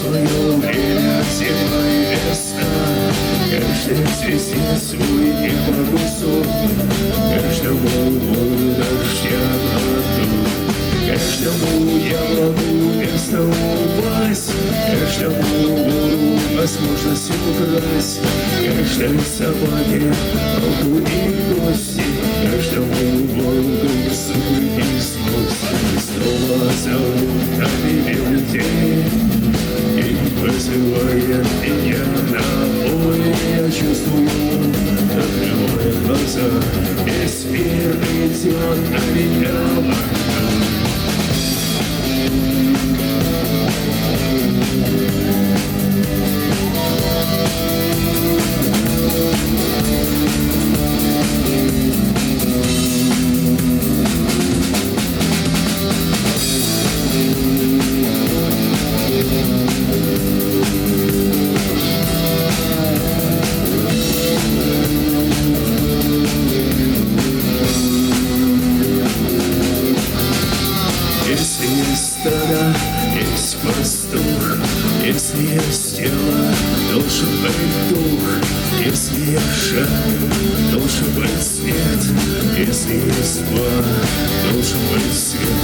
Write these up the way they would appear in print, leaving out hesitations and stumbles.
свое время, зима и весна. Каждый цветет свой небо сон, каждому волю дождя году. Каждому я могу место упасть, каждому вору возможность украсть, каждой собаке могу и гости, каждому волку зубы и сносит. Снова зовут на белый день и вызывает меня на бой. Я чувствую, открывая глаза, весь мир идет на меня. Если есть стадо, есть пастух, если есть тело, должен быть дух, если есть шаг, должен быть свет, если есть тьма, должен быть свет.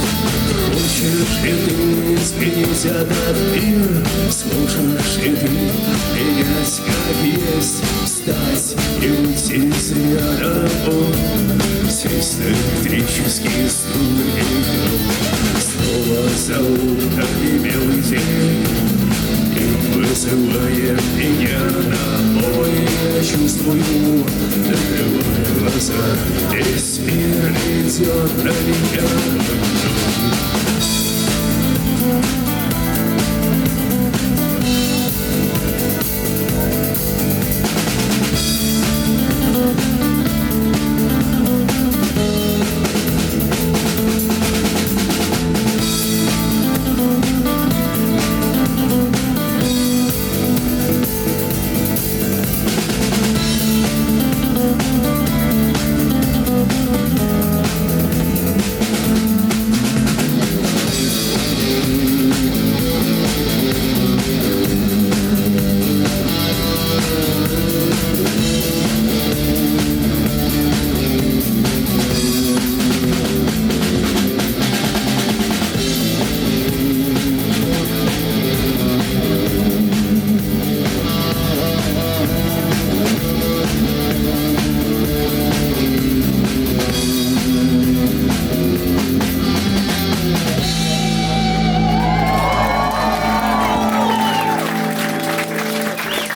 Хочешь ли ты изменить этот мир? Сможешь ли ты менять как есть? Встать и уйти из ряда, сесть на электрические струны. Снова зовут на белый день и вызывает меня на бой. Я чувствую, закрывая глаза, весь мир идет на меня.